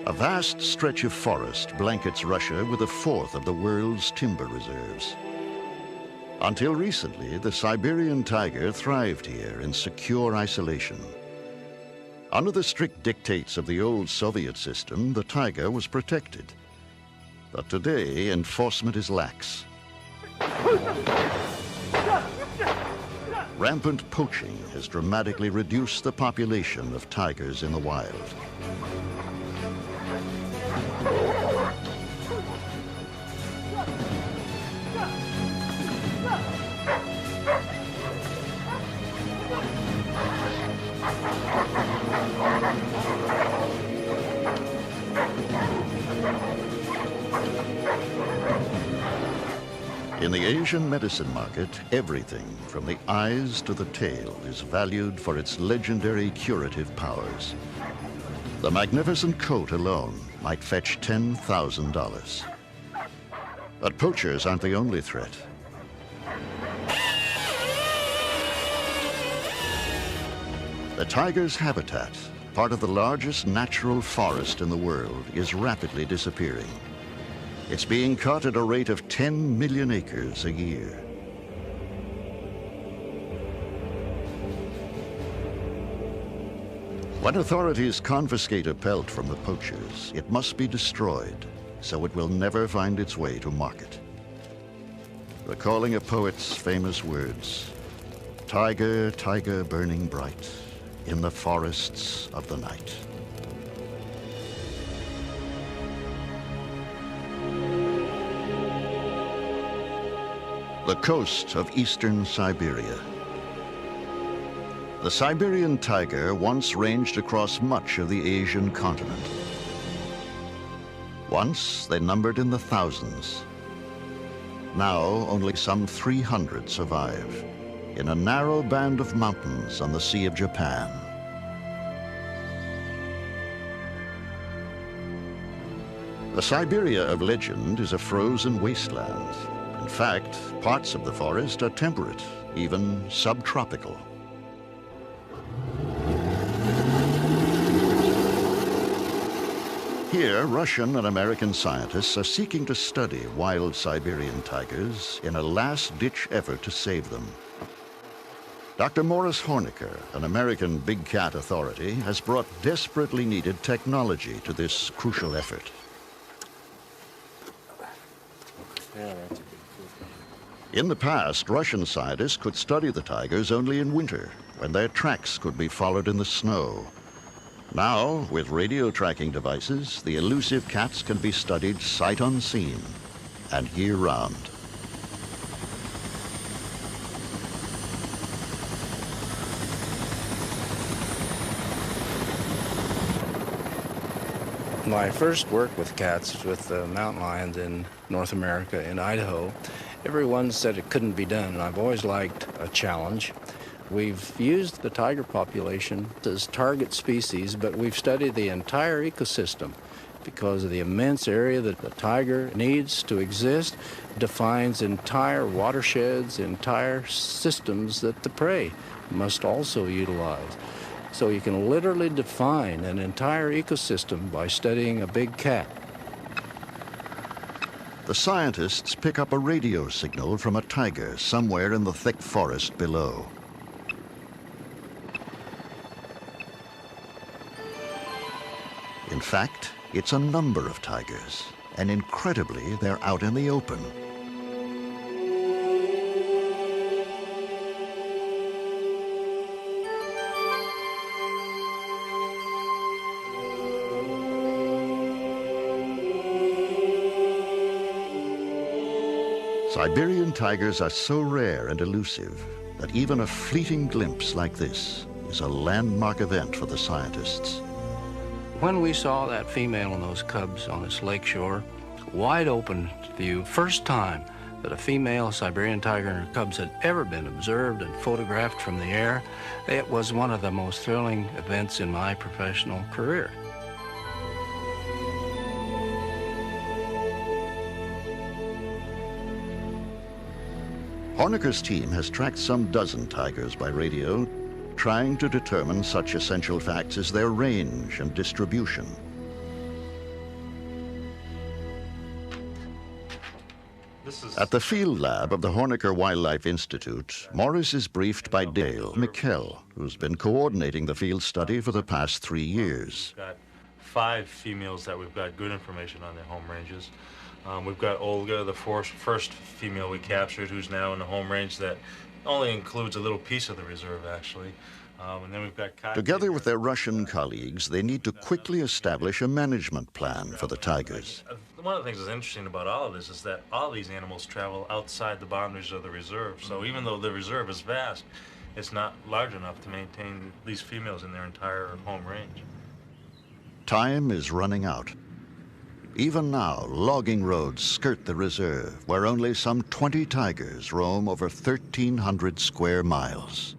A vast stretch of forest blankets Russia with a fourth of the world's timber reserves. Until recently, the Siberian tiger thrived here in secure isolation. Under the strict dictates of the old Soviet system, the tiger was protected. But today, enforcement is lax. Rampant poaching has dramatically reduced the population of tigers in the wild. In the Asian medicine market, everything from the eyes to the tail is valued for its legendary curative powers. The magnificent coat alone might fetch $10,000. But poachers aren't the only threat. The tiger's habitat, part of the largest natural forest in the world, is rapidly disappearing. It's being cut at a rate of 10 million acres a year. When authorities confiscate a pelt from the poachers, it must be destroyed, so it will never find its way to market. Recalling a poet's famous words, "Tiger, tiger burning bright in the forests of the night." The coast of eastern Siberia. The Siberian tiger once ranged across much of the Asian continent. Once, they numbered in the thousands. Now, only some 300 survive in a narrow band of mountains on the Sea of Japan. The Siberia of legend is a frozen wasteland. In fact, parts of the forest are temperate, even subtropical. Here, Russian and American scientists are seeking to study wild Siberian tigers in a last-ditch effort to save them. Dr. Morris Horniker, an American big cat authority, has brought desperately needed technology to this crucial effort. In the past, Russian scientists could study the tigers only in winter, when their tracks could be followed in the snow. Now, with radio tracking devices, the elusive cats can be studied sight unseen and year-round. My first work with cats with the mountain lions in North America, in Idaho, everyone said it couldn't be done, and I've always liked a challenge. We've used the tiger population as target species, but we've studied the entire ecosystem because of the immense area that the tiger needs to exist, defines entire watersheds, entire systems that the prey must also utilize. So you can literally define an entire ecosystem by studying a big cat. The scientists pick up a radio signal from a tiger somewhere in the thick forest below. In fact, it's a number of tigers, and incredibly, they're out in the open. Siberian tigers are so rare and elusive that even a fleeting glimpse like this is a landmark event for the scientists. When we saw that female and those cubs on this lakeshore, wide open view, first time that a female Siberian tiger and her cubs had ever been observed and photographed from the air, it was one of the most thrilling events in my professional career. Horniker's team has tracked some dozen tigers by radio, trying to determine such essential facts as their range and distribution. At the field lab of the Hornecker Wildlife Institute, Morris is briefed by Dale McKell, who's been coordinating the field study for the past 3 years. We've got 5 females that we've got good information on their home ranges. We've got Olga, the first female we captured, who's now in the home range that only includes a little piece of the reserve, actually. And then we've got Katya. Together with their Russian colleagues, they need to quickly establish a management plan for the tigers. One of the things that's interesting about all of this is that all these animals travel outside the boundaries of the reserve. So even though the reserve is vast, it's not large enough to maintain these females in their entire home range. Time is running out. Even now, logging roads skirt the reserve, where only some 20 tigers roam over 1,300 square miles.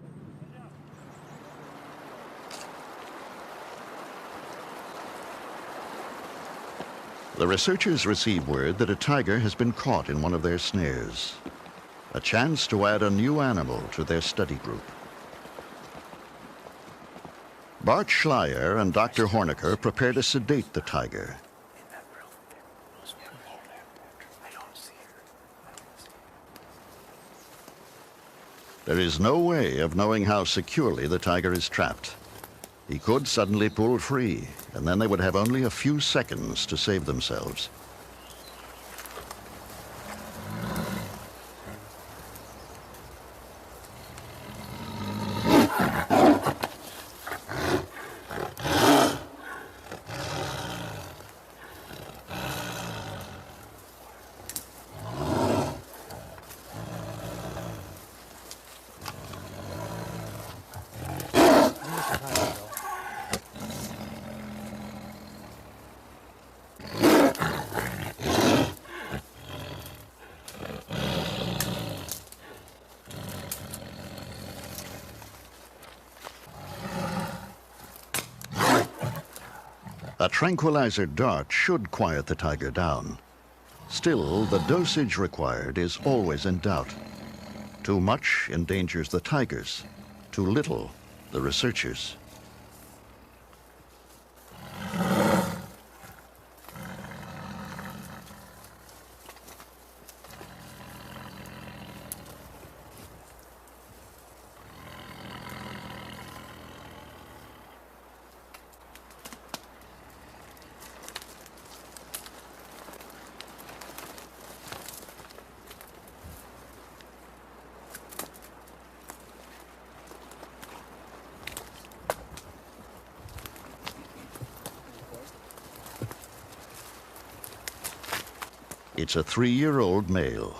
The researchers receive word that a tiger has been caught in one of their snares. A chance to add a new animal to their study group. Bart Schleyer and Dr. Hornecker prepare to sedate the tiger. There is no way of knowing how securely the tiger is trapped. He could suddenly pull free, and then they would have only a few seconds to save themselves. A tranquilizer dart should quiet the tiger down. Still, the dosage required is always in doubt. Too much endangers the tigers, too little the researchers. It's a 3-year-old male.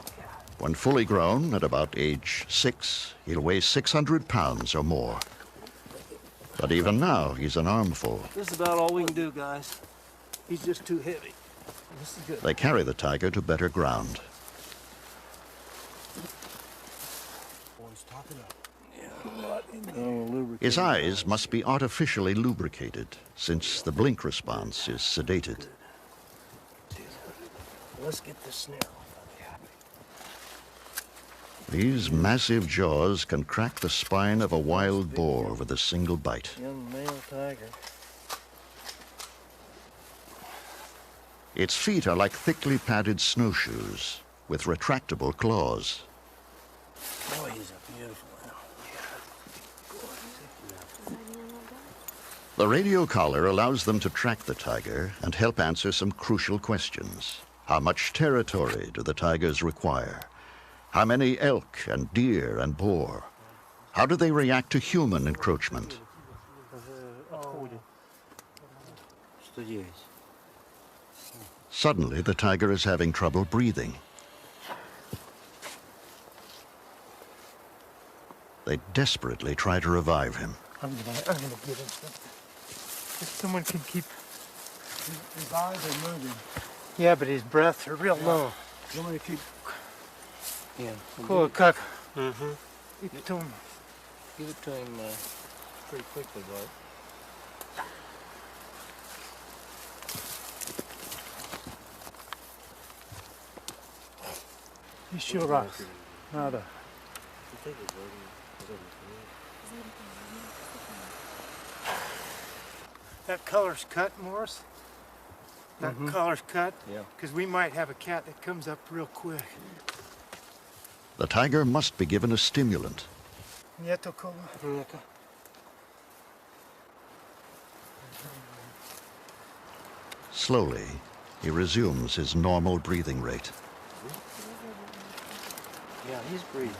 When fully grown, at about age 6, he'll weigh 600 pounds or more. But even now, he's an armful. This is about all we can do, guys. He's just too heavy. This is good. They carry the tiger to better ground. Boys, top it up. His eyes must be artificially lubricated, since the blink response is sedated. Let's get this snare off. These massive jaws can crack the spine of a wild boar with a single bite. Young male tiger. Its feet are like thickly padded snowshoes with retractable claws. Boy, he's a beautiful animal. The radio collar allows them to track the tiger and help answer some crucial questions. How much territory do the tigers require? How many elk and deer and boar? How do they react to human encroachment? Suddenly, the tiger is having trouble breathing. They desperately try to revive him. I'm gonna get him something. If someone can keep his eyes are moving. Yeah, but his breaths are real low. You want me to keep? Yeah. Cool, cook. Mm-hmm. Give it to him. Give it to him pretty quickly, bud. Еще раз. Надо. That color's cut, Morris. That collar's cut? Yeah. Because we might have a cat that comes up real quick. The tiger must be given a stimulant. Nieto cola. Slowly, he resumes his normal breathing rate. Yeah, he's breathing.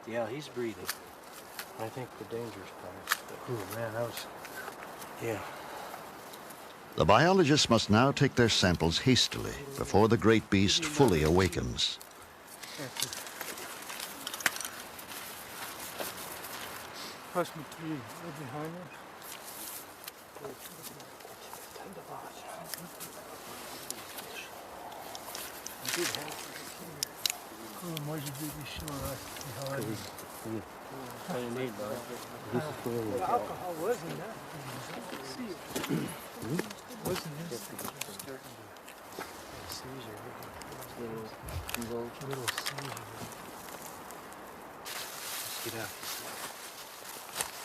Yeah, he's breathing. I think the dangerous part. Oh man, that was... Yeah. The biologists must now take their samples hastily before the great beast fully awakens. Pass me three. Right behind her. Oh, why'd you do this sure? What do you need, bud? The alcohol wasn't that. See it. Wasn't this starting to seizure? Little seizure. Let's get out.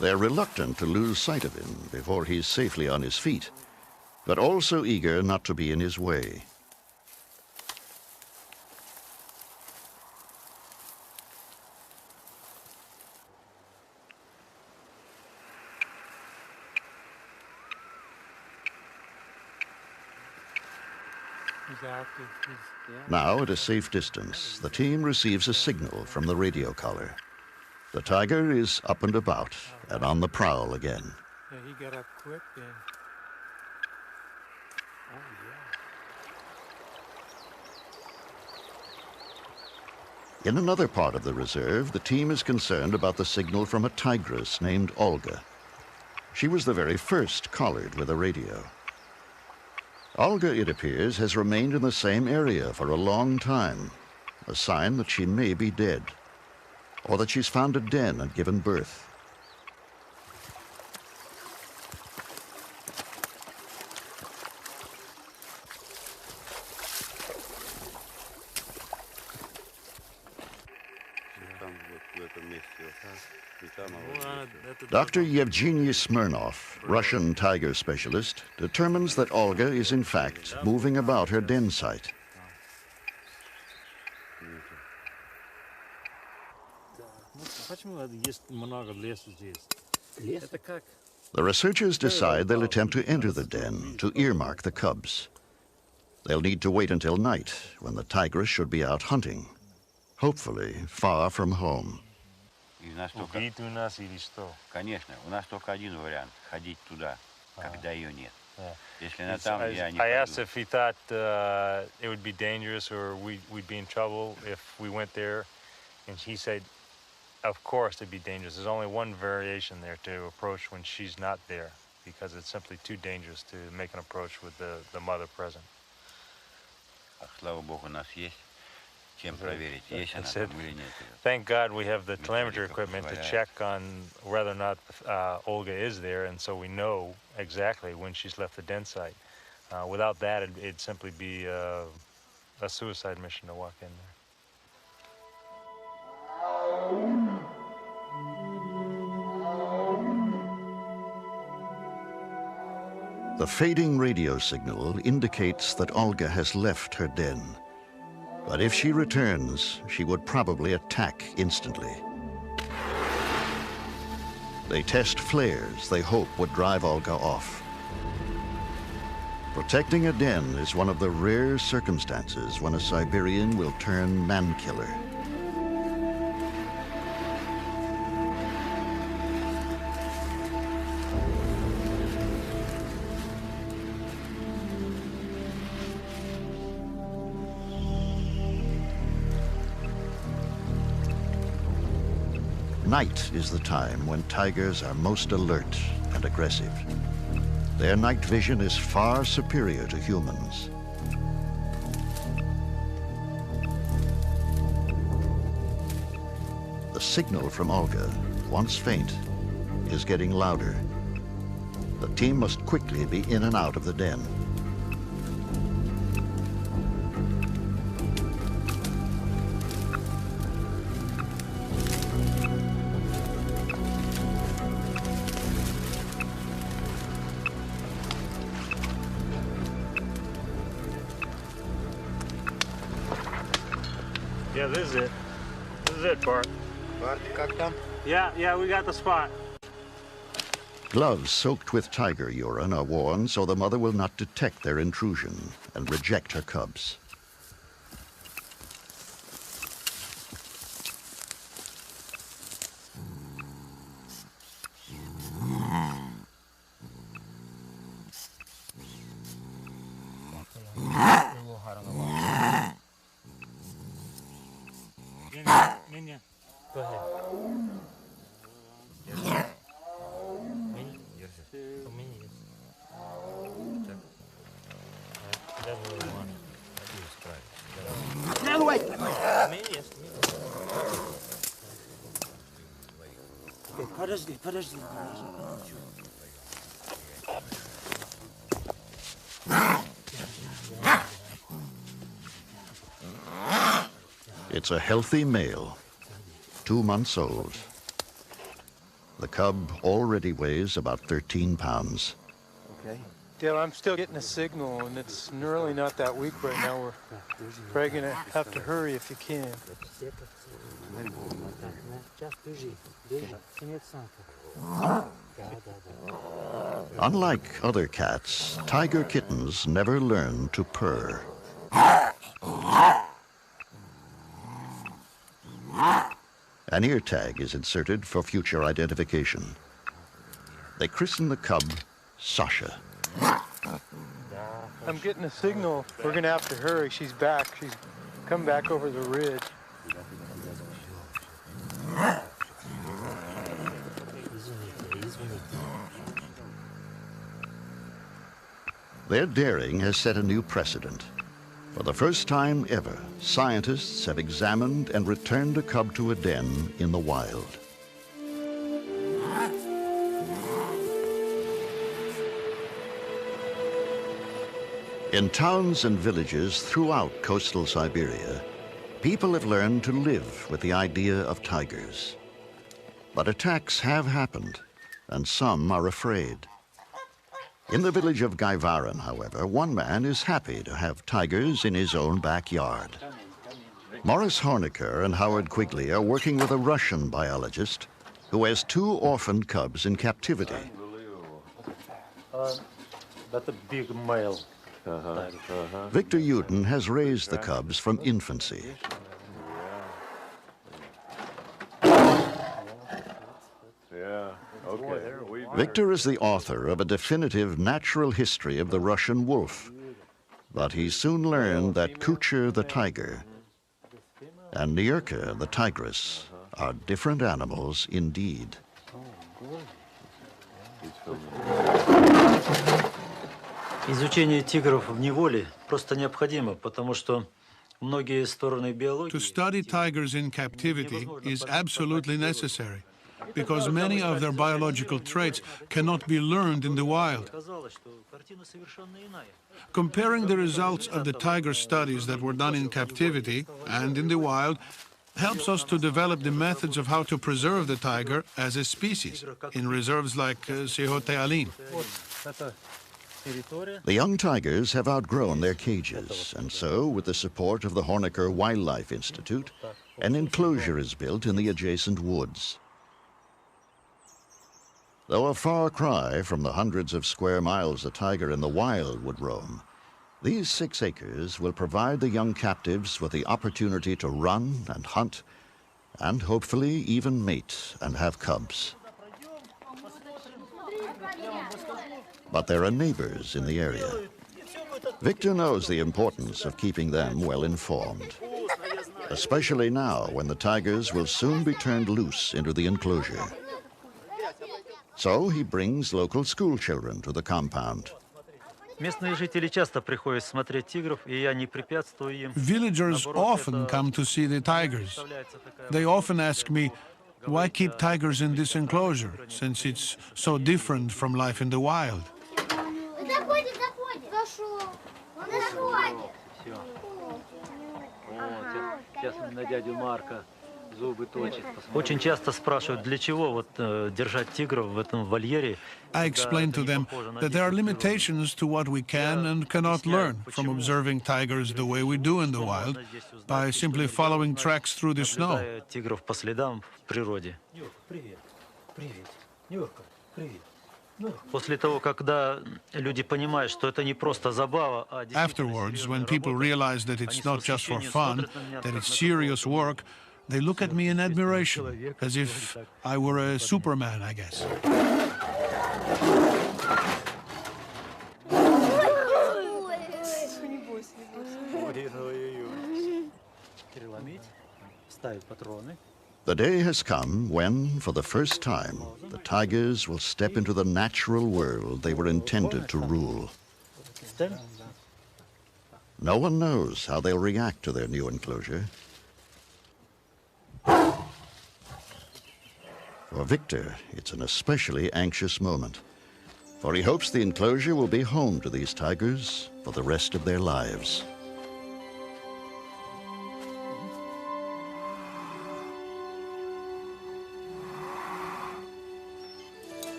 They're reluctant to lose sight of him before he's safely on his feet, but also eager not to be in his way. He's active. Now, at a safe distance, the team receives a signal from the radio collar. The tiger is up and about and on the prowl again. Yeah, he got up quick then. Oh, yeah. In another part of the reserve, the team is concerned about the signal from a tigress named Olga. She was the very first collared with a radio. Olga, it appears, has remained in the same area for a long time, a sign that she may be dead, or that she's found a den and given birth. Dr. Yevgeny Smirnov, Russian tiger specialist, determines that Olga is in fact moving about her den site. The researchers decide they'll attempt to enter the den to earmark the cubs. They'll need to wait until night, when the tigress should be out hunting, hopefully far from home. Убить у нас или что? Конечно, у нас только один вариант – ходить туда, когда ее нет. Если она там, я не I пойду. asked if he thought it would be dangerous or we'd be in trouble if we went there, and he said, of course it'd be dangerous. There's only one variation there to approach when she's not there, because it's simply too dangerous to make an approach with the mother present. Слава Богу, у нас есть чем проверить, есть она said, там или нет. Thank God we have the telemetry equipment to check on whether or not Olga is there, and so we know exactly when she's left the den site. Without that, it'd simply be a suicide mission to walk in there. The fading radio signal indicates that Olga has left her den. But if she returns, she would probably attack instantly. They test flares they hope would drive Olga off. Protecting a den is one of the rare circumstances when a Siberian will turn man-killer. Night is the time when tigers are most alert and aggressive. Their night vision is far superior to humans. The signal from Olga, once faint, is getting louder. The team must quickly be in and out of the den. this is it. This is it, Bart. Bart, как там? Yeah, we got the spot. Gloves soaked with tiger urine are worn so the mother will not detect their intrusion and reject her cubs. Go ahead. Подожди. It's a healthy male, 2 months old. The cub already weighs about 13 pounds. Okay. Dale, I'm still getting a signal, and it's really not that weak right now. We're probably gonna have to hurry if you can. Unlike other cats, tiger kittens never learn to purr. An ear tag is inserted for future identification. They christen the cub Sasha. I'm getting a signal. We're gonna have to hurry. She's back. She's come back over the ridge. Their daring has set a new precedent. For the first time ever, scientists have examined and returned a cub to a den in the wild. In towns and villages throughout coastal Siberia, people have learned to live with the idea of tigers. But attacks have happened, and some are afraid. In the village of Gaivaran, however, one man is happy to have tigers in his own backyard. Morris Horniker and Howard Quigley are working with a Russian biologist who has 2 orphaned cubs in captivity. That's a big male. Victor Uden has raised the cubs from infancy. Victor is the author of a definitive natural history of the Russian wolf. But he soon learned that Kucher the tiger and Nyurka the tigress are different animals indeed. Изучение тигров в неволе просто необходимо, потому что многие стороны биологии... To study tigers in captivity is absolutely necessary, because many of their biological traits cannot be learned in the wild. Comparing the results of the tiger studies that were done in captivity and in the wild helps us to develop the methods of how to preserve the tiger as a species in reserves like Sihote-Alin. The young tigers have outgrown their cages, and so, with the support of the Horniker Wildlife Institute, an enclosure is built in the adjacent woods. Though a far cry from the hundreds of square miles a tiger in the wild would roam, these 6 acres will provide the young captives with the opportunity to run and hunt, and hopefully even mate and have cubs. But there are neighbors in the area. Victor knows the importance of keeping them well informed, especially now when the tigers will soon be turned loose into the enclosure. So he brings local school children to the compound. Местные жители часто приходят смотреть тигров, и я не препятствую им. Villagers often come to see the tigers. They often ask me, why keep tigers in this enclosure, since it's so different from life in the wild? Сейчас на дядю Марка Очень часто спрашивают, для чего вот держать тигров в этом вольере. I explained to them that there are limitations to what we can and cannot learn from observing tigers the way we do in the wild by simply following tracks through the snow. Наблюдая тигров по следам в природе. После того, когда люди понимают, что это не просто забава, а Afterwards, when people realize that it's not just for fun, that it's serious work, they look at me in admiration, as if I were a Superman, I guess. The day has come when, for the first time, the tigers will step into the natural world they were intended to rule. No one knows how they'll react to their new enclosure. For Victor, it's an especially anxious moment, for he hopes the enclosure will be home to these tigers for the rest of their lives.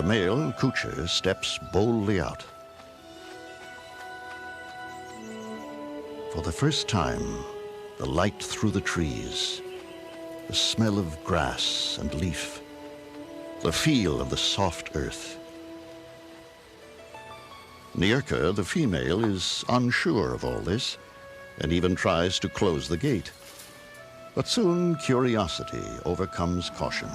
The male, Kucher, steps boldly out. For the first time, the light through the trees, the smell of grass and leaf, the feel of the soft earth. Nierka, the female, is unsure of all this and even tries to close the gate. But soon curiosity overcomes caution.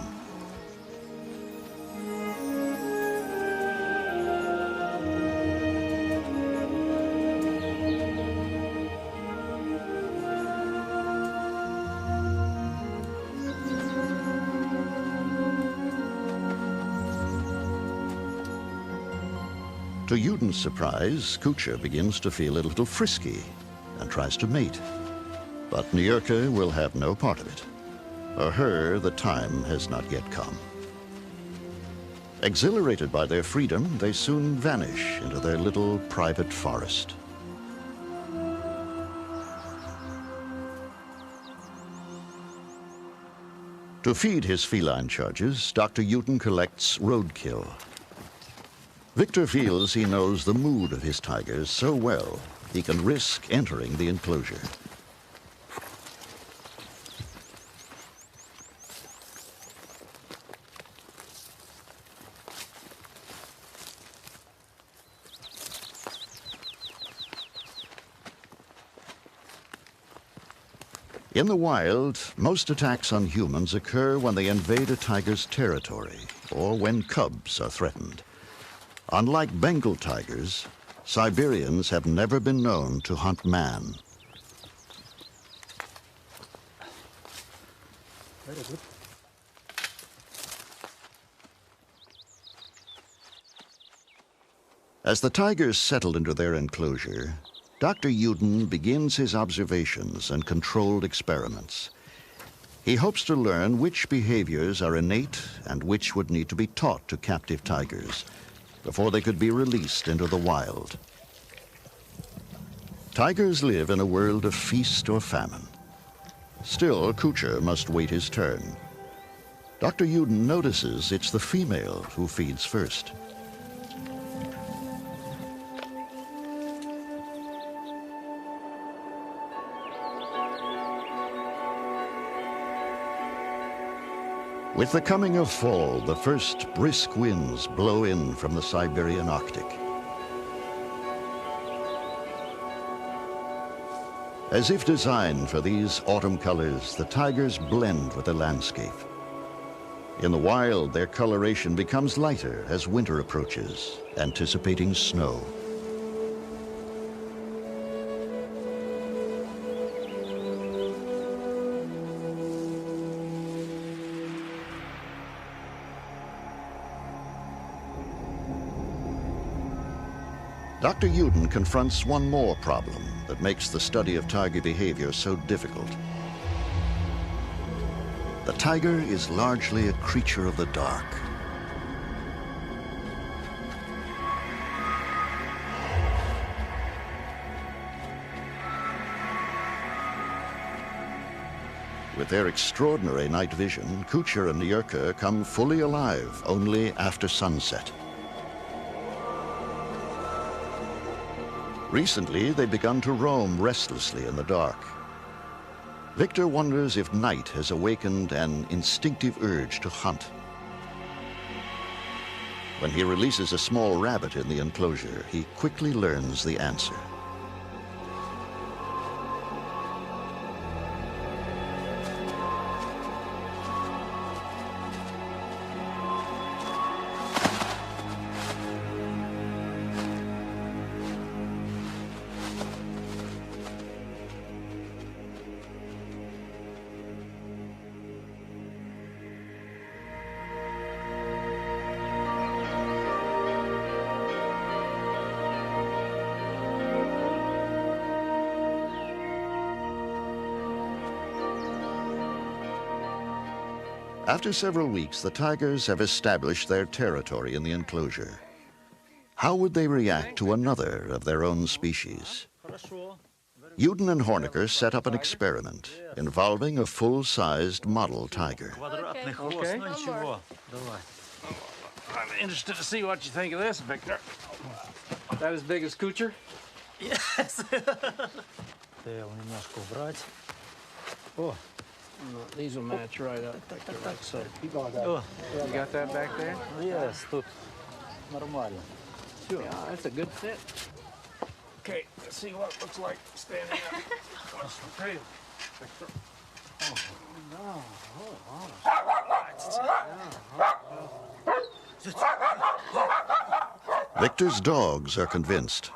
To Yuden's surprise, Kucher begins to feel a little frisky and tries to mate. But Nierka will have no part of it. For her, the time has not yet come. Exhilarated by their freedom, they soon vanish into their little private forest. To feed his feline charges, Dr. Yuden collects roadkill. Victor feels he knows the mood of his tigers so well, he can risk entering the enclosure. In the wild, most attacks on humans occur when they invade a tiger's territory or when cubs are threatened. Unlike Bengal tigers, Siberians have never been known to hunt man. Very good. As the tigers settle into their enclosure, Dr. Yuden begins his observations and controlled experiments. He hopes to learn which behaviors are innate and which would need to be taught to captive tigers before they could be released into the wild. Tigers live in a world of feast or famine. Still, Kucher must wait his turn. Dr. Yuden notices it's the female who feeds first. With the coming of fall, the first brisk winds blow in from the Siberian Arctic. As if designed for these autumn colors, the tigers blend with the landscape. In the wild, their coloration becomes lighter as winter approaches, anticipating snow. Dr. Yuden confronts one more problem that makes the study of tiger behavior so difficult. The tiger is largely a creature of the dark. With their extraordinary night vision, Kuchar and Yurka come fully alive only after sunset. Recently, they've begun to roam restlessly in the dark. Victor wonders if night has awakened an instinctive urge to hunt. When he releases a small rabbit in the enclosure, he quickly learns the answer. After several weeks, the tigers have established their territory in the enclosure. How would they react to another of their own species? Uden and Hornecker set up an experiment involving a full-sized model tiger. Okay. I'm interested to see what you think of this, Victor. That as big as Kuchar? Yes. Немножко убрать. О. These will match right up. Like so. О. You got that back there? Yes, тут нормально. Sure. Yeah, that's a good fit. Okay, let's see what it looks like standing up. What's the tail, Victor? Victor's dogs are convinced.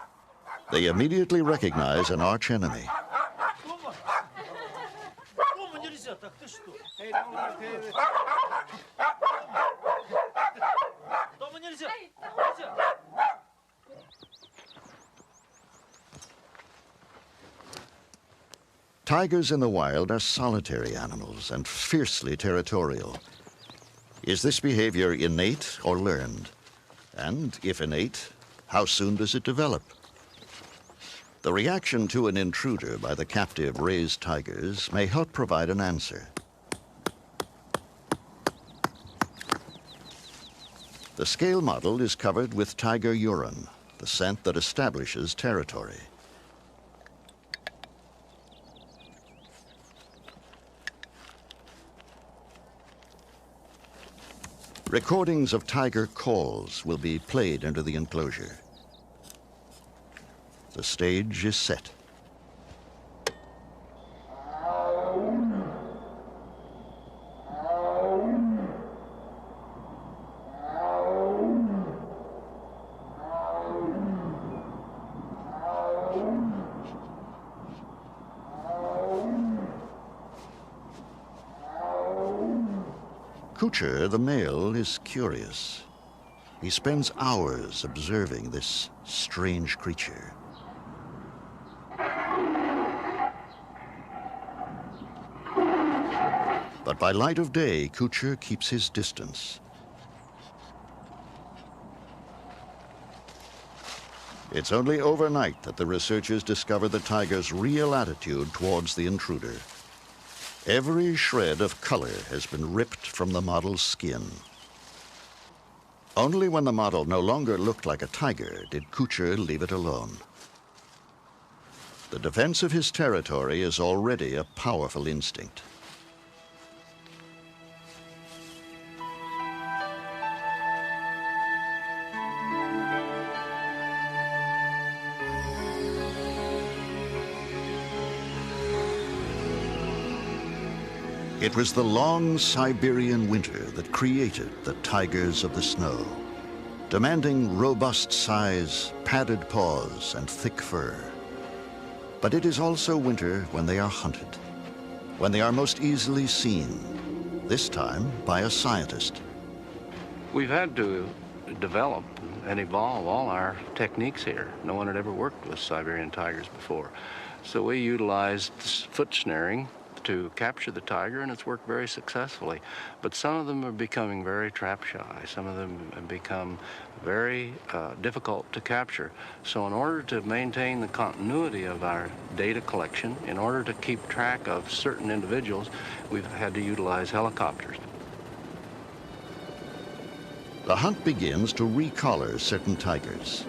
They immediately recognize an arch enemy. Hey, don't look, David. Tigers in the wild are solitary animals and fiercely territorial. Is this behavior innate or learned? And if innate, how soon does it develop? The reaction to an intruder by the captive raised tigers may help provide an answer. The scale model is covered with tiger urine, the scent that establishes territory. Recordings of tiger calls will be played into the enclosure. The stage is set. Kuchar, the male, is curious. He spends hours observing this strange creature. But by light of day, Kuchar keeps his distance. It's only overnight that the researchers discover the tiger's real attitude towards the intruder. Every shred of color has been ripped from the model's skin. Only when the model no longer looked like a tiger did Kuchar leave it alone. The defense of his territory is already a powerful instinct. It was the long Siberian winter that created the tigers of the snow, demanding robust size, padded paws, and thick fur. But it is also winter when they are hunted, when they are most easily seen, this time by a scientist. We've had to develop and evolve all our techniques here. No one had ever worked with Siberian tigers before. So we utilized foot snaring to capture the tiger, and it's worked very successfully. But some of them are becoming very trap shy. Some of them have become very difficult to capture. So in order to maintain the continuity of our data collection, in order to keep track of certain individuals, we've had to utilize helicopters. The hunt begins to recollar certain tigers.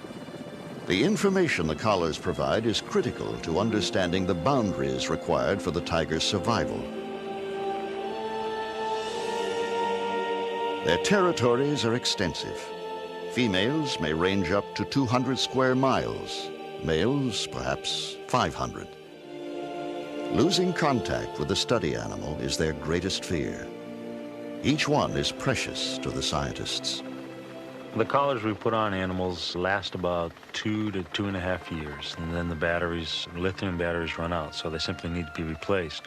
The information the collars provide is critical to understanding the boundaries required for the tiger's survival. Their territories are extensive. Females may range up to 200 square miles, males perhaps 500. Losing contact with the study animal is their greatest fear. Each one is precious to the scientists. The collars we put on animals last about 2 to 2.5 years, and then the batteries, lithium batteries, run out, so they simply need to be replaced.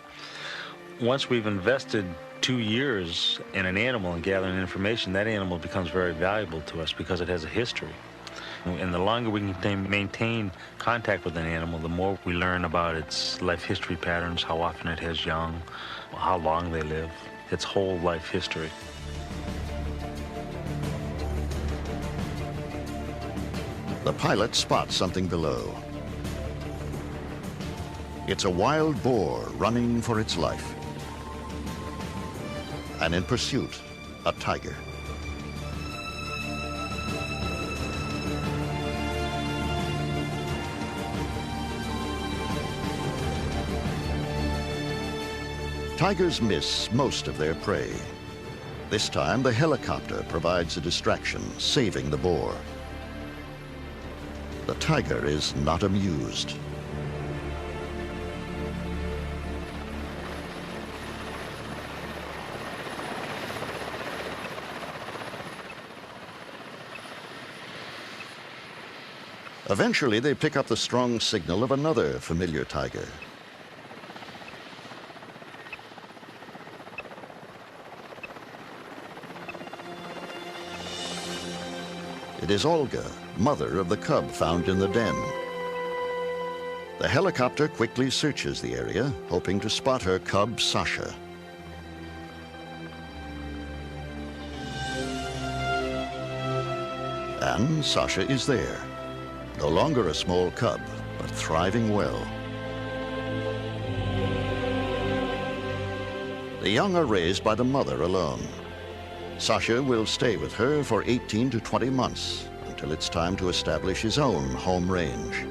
Once we've invested 2 years in an animal and gathering information, that animal becomes very valuable to us because it has a history. And the longer we can maintain contact with an animal, the more we learn about its life history patterns, how often it has young, how long they live, its whole life history. The pilot spots something below. It's a wild boar running for its life. And in pursuit, a tiger. Tigers miss most of their prey. This time, the helicopter provides a distraction, saving the boar. The tiger is not amused. Eventually, they pick up the strong signal of another familiar tiger. It is Olga, mother of the cub found in the den. The helicopter quickly searches the area, hoping to spot her cub, Sasha. And Sasha is there. No longer a small cub, but thriving well. The young are raised by the mother alone. Sasha will stay with her for 18 to 20 months until it's time to establish his own home range.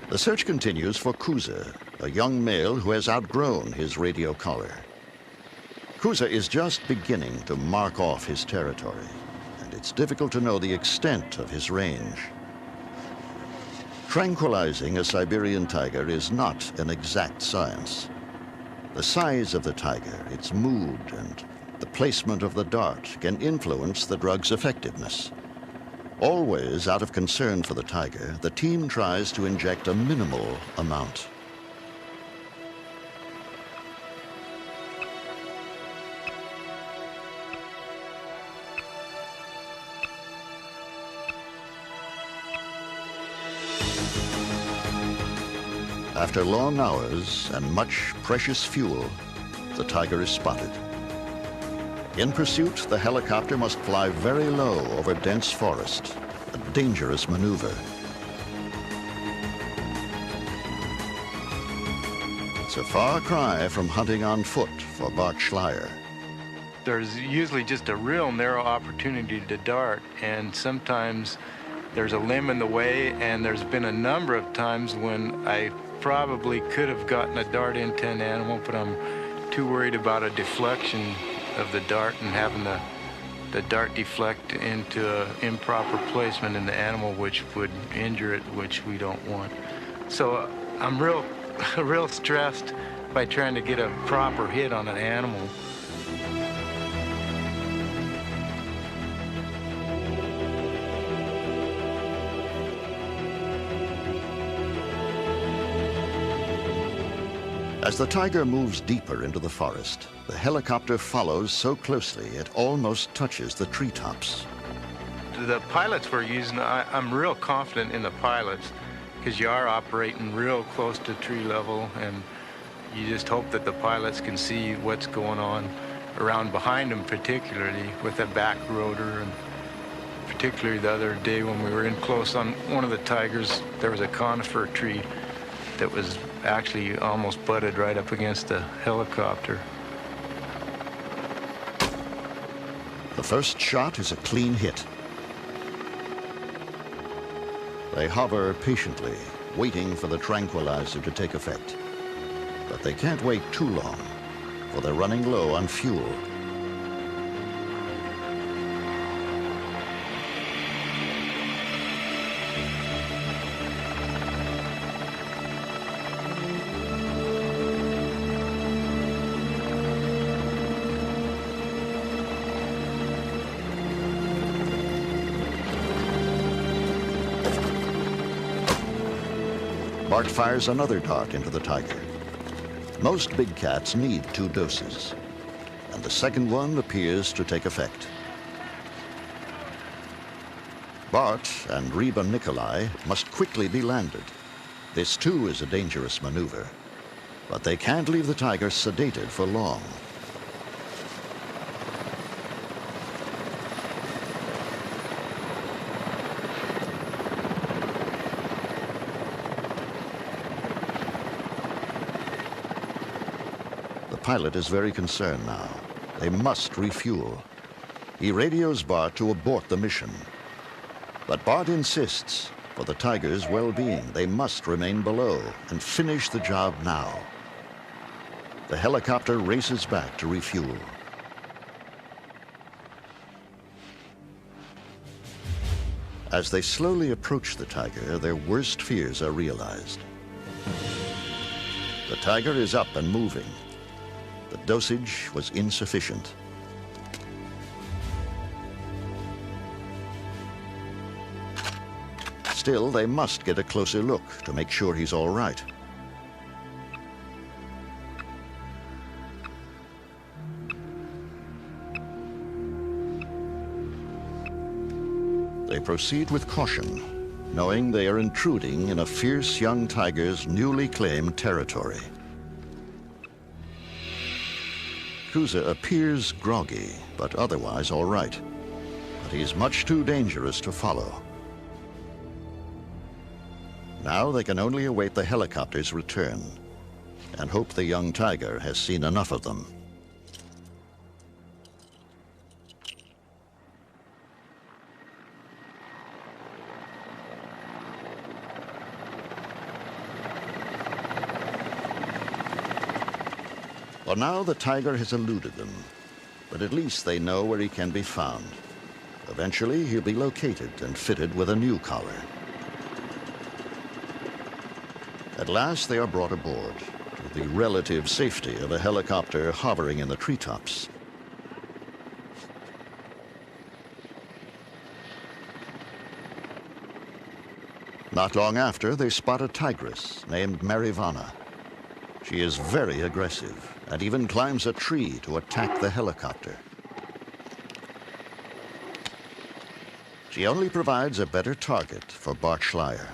The search continues for Kuza, a young male who has outgrown his radio collar. Kuza is just beginning to mark off his territory, and it's difficult to know the extent of his range. Tranquilizing a Siberian tiger is not an exact science. The size of the tiger, its mood, and the placement of the dart can influence the drug's effectiveness. Always out of concern for the tiger, the team tries to inject a minimal amount. After long hours and much precious fuel, the tiger is spotted. In pursuit, the helicopter must fly very low over dense forest, a dangerous maneuver. It's a far cry from hunting on foot for Bart Schleyer. There's usually just a real narrow opportunity to dart, and sometimes there's a limb in the way, and there's been a number of times when I probably could have gotten a dart into an animal, but I'm too worried about a deflection of the dart and having the dart deflect into an improper placement in the animal, which would injure it, which we don't want. So I'm real stressed by trying to get a proper hit on an animal. As the tiger moves deeper into the forest, the helicopter follows so closely it almost touches the treetops. The pilots we're using, I'm real confident in the pilots. because you are operating real close to tree level, and you just hope that the pilots can see what's going on around behind them, particularly with that back rotor. And particularly the other day when we were in close on one of the Tigers, there was a conifer tree that was actually almost butted right up against the helicopter. The first shot is a clean hit. They hover patiently, waiting for the tranquilizer to take effect. But they can't wait too long, for they're running low on fuel. Bart fires another dart into the Tiger. Most big cats need 2 doses, and the second one appears to take effect. Bart and Reba Nikolai must quickly be landed. This too is a dangerous maneuver, but they can't leave the Tiger sedated for long. The pilot is very concerned now. They must refuel. He radios Bart to abort the mission. But Bart insists, for the Tiger's well-being, they must remain below and finish the job now. The helicopter races back to refuel. As they slowly approach the Tiger, their worst fears are realized. The Tiger is up and moving. The dosage was insufficient. Still, they must get a closer look to make sure he's all right. They proceed with caution, knowing they are intruding in a fierce young tiger's newly claimed territory. Kuza appears groggy, but otherwise all right. But he's much too dangerous to follow. Now they can only await the helicopter's return and hope the young tiger has seen enough of them. Well, now the tiger has eluded them, but at least they know where he can be found. Eventually, he'll be located and fitted with a new collar. At last, they are brought aboard to the relative safety of a helicopter hovering in the treetops. Not long after, they spot a tigress named Marivana. She is very aggressive and even climbs a tree to attack the helicopter. She only provides a better target for Bart Schleyer.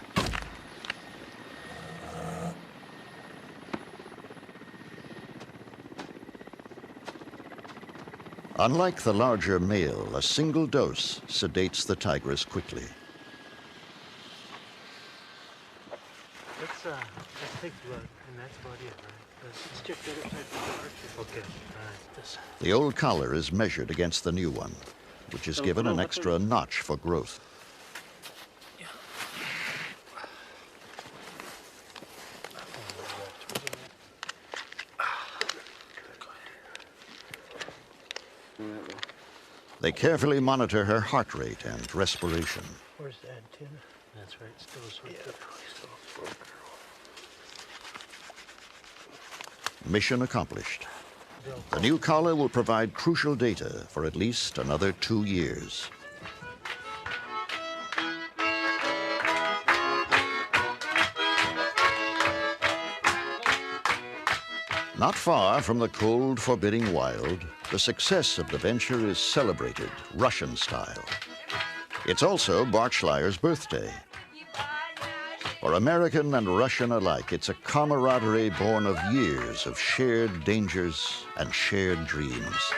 Unlike the larger male, a single dose sedates the tigress quickly. Let's take blood, and that's about it, right? Let's check the other side of the archer. Okay, all right. This. The old collar is measured against the new one, which is given an extra notch for growth. They carefully monitor her heart rate and respiration. Where's the antenna? That's right, still sort of. Mission accomplished. The new collar will provide crucial data for at least another 2 years. Not far from the cold, forbidding wild, the success of the venture is celebrated Russian style. It's also Bart Schleyer's birthday. For American and Russian alike, it's a camaraderie born of years of shared dangers and shared dreams.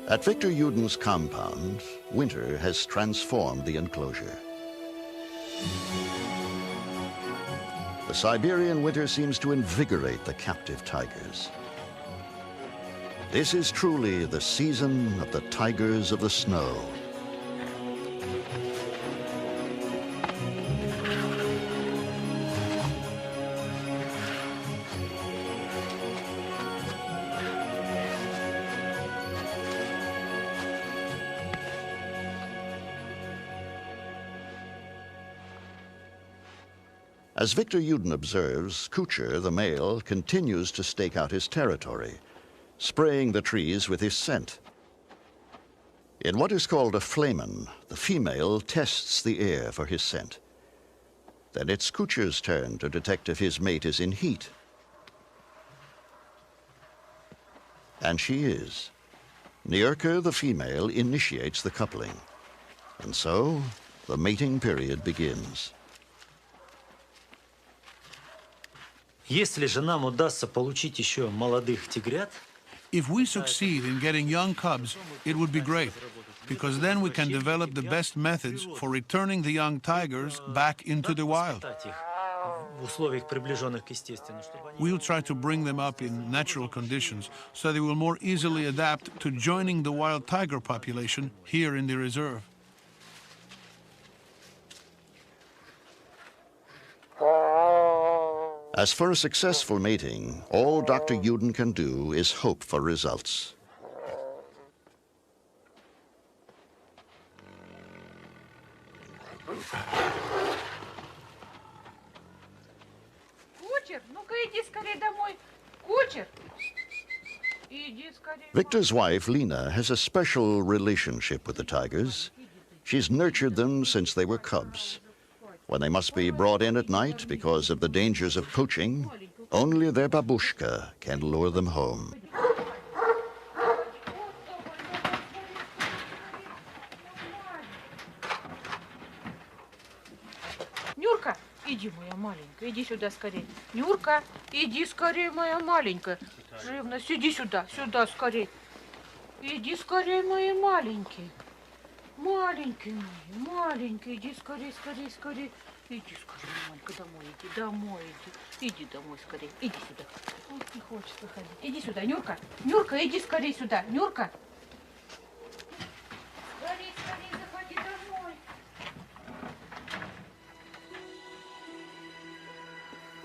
At Victor Yuden's compound, winter has transformed the enclosure. The Siberian winter seems to invigorate the captive tigers. This is truly the season of the tigers of the snow. As Victor Yuden observes, Kucher, the male, continues to stake out his territory, spraying the trees with his scent. In what is called a flamen, the female tests the air for his scent. Then it's Kucher's turn to detect if his mate is in heat. And she is. Niurka, the female, initiates the coupling. And so, the mating period begins. Если же нам удастся получить еще молодых тигрят, If we succeed in getting young cubs, it would be great, because then we can develop the best methods for returning the young tigers back into the wild. воспитать их в условиях, приближенных к естественным, чтобы они... We'll try to bring them up in natural conditions so they will more easily adapt to joining the wild tiger population here in the reserve. As for a successful mating, all Dr. Yuden can do is hope for results. Кучер, ну-ка иди скорее домой. Кучер, иди скорее. Victor's wife, Lena, has a special relationship with the tigers. She's nurtured them since they were cubs. When they must be brought in at night because of the dangers of poaching, only their babushka can lure them home. Нюрка, иди, моя маленькая, иди сюда скорее. Нюрка, иди скорее, моя маленькая. Живность, иди сюда, сюда скорее. Иди скорее, мои маленькие. Маленькие мои, маленькие, иди скорее, скорее, скорее. Иди скорее, маленькая, домой иди. Иди домой скорее, иди сюда. Вот не хочет выходить. Иди сюда, Нюрка. Нюрка, иди скорее сюда. Нюрка. Скорее, скорее, заходи домой.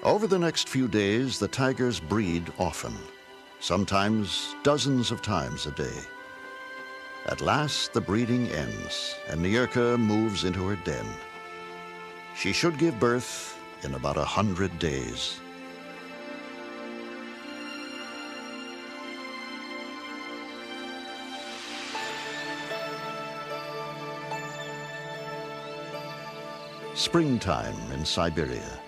Over the next few days, the tigers breed often, sometimes dozens of times a day. At last, the breeding ends, and Niurka moves into her den. She should give birth in about 100 days. Springtime in Siberia.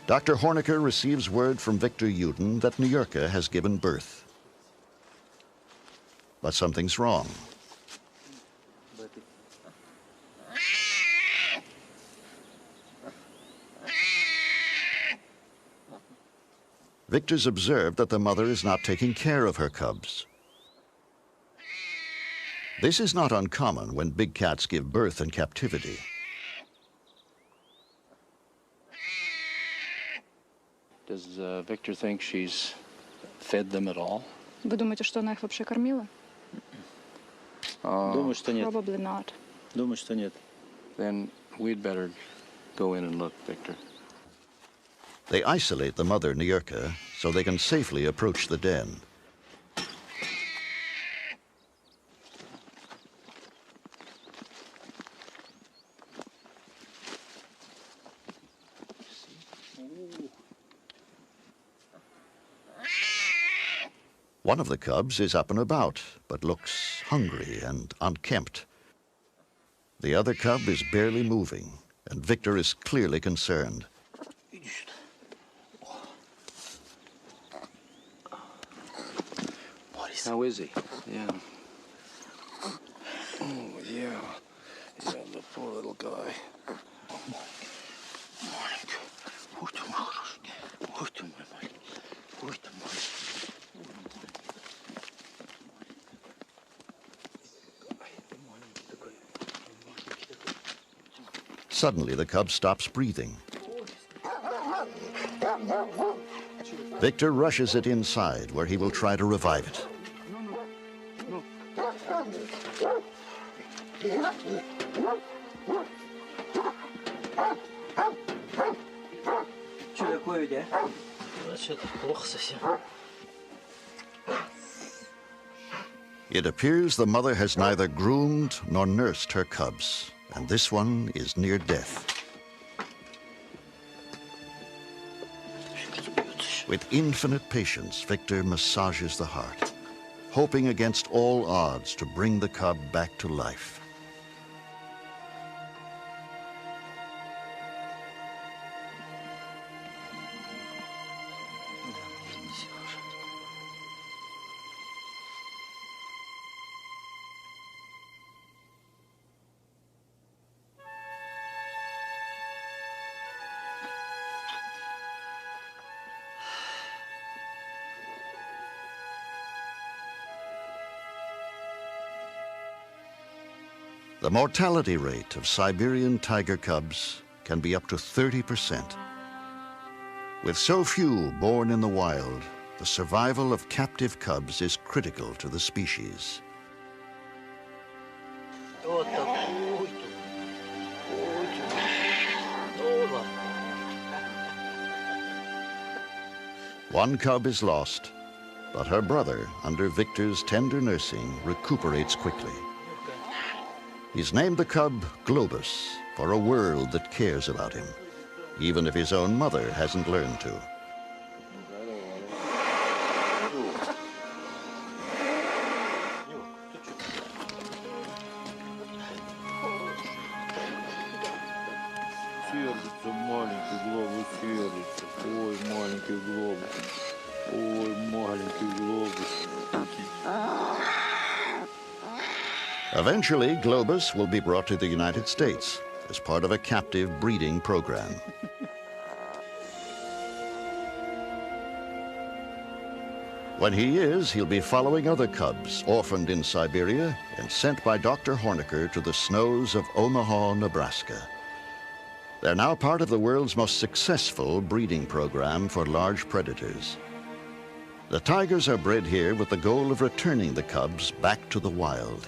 Dr. Hornecker receives word from Victor Yuden that Niurka has given birth. But something's wrong. Victor's observed that the mother is not taking care of her cubs. This is not uncommon when big cats give birth in captivity. Does Victor think she's fed them at all? Вы думаете, что она их вообще кормила? Думаю, что нет. Probably not. Думаю, что нет. Then we'd better go in and look, Victor. They isolate the mother, Niurka, so they can safely approach the den. One of the cubs is up and about, but looks hungry and unkempt. The other cub is barely moving, and Victor is clearly concerned. How is he? Yeah. Oh, yeah. Yeah, the poor little guy. Suddenly, the cub stops breathing. Victor rushes it inside, where he will try to revive it. It appears the mother has neither groomed nor nursed her cubs, and this one is near death. With infinite patience, Victor massages the heart, hoping against all odds to bring the cub back to life. The mortality rate of Siberian tiger cubs can be up to 30%. With so few born in the wild, the survival of captive cubs is critical to the species. One cub is lost, but her brother, under Victor's tender nursing, recuperates quickly. He's named the cub Globus for a world that cares about him, even if his own mother hasn't learned to. Eventually, Globus will be brought to the United States as part of a captive breeding program. When he is, he'll be following other cubs orphaned in Siberia and sent by Dr. Hornecker to the snows of Omaha, Nebraska. They're now part of the world's most successful breeding program for large predators. The tigers are bred here with the goal of returning the cubs back to the wild.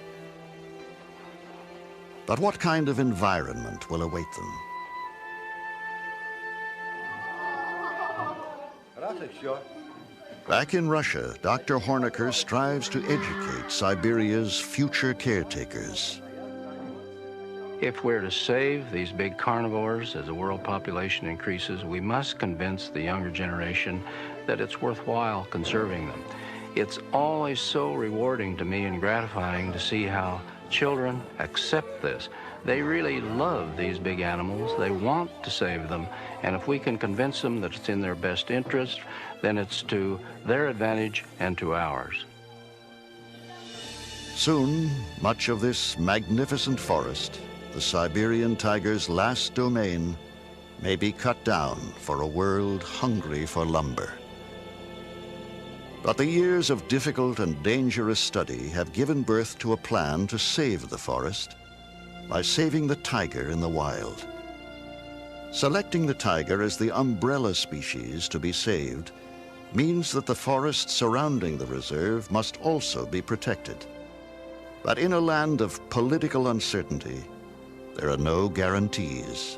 But what kind of environment will await them? Back in Russia, Dr. Hornecker strives to educate Siberia's future caretakers. If we're to save these big carnivores as the world population increases, we must convince the younger generation that it's worthwhile conserving them. It's always so rewarding to me and gratifying to see how children accept this. They really love these big animals. They want to save them. And if we can convince them that it's in their best interest, then it's to their advantage and to ours. Soon, much of this magnificent forest, the Siberian tiger's last domain, may be cut down for a world hungry for lumber. But the years of difficult and dangerous study have given birth to a plan to save the forest by saving the tiger in the wild. Selecting the tiger as the umbrella species to be saved means that the forests surrounding the reserve must also be protected. But in a land of political uncertainty, there are no guarantees.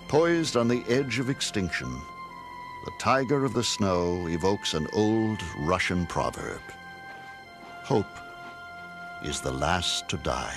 Poised on the edge of extinction, the tiger of the snow evokes an old Russian proverb. Hope is the last to die.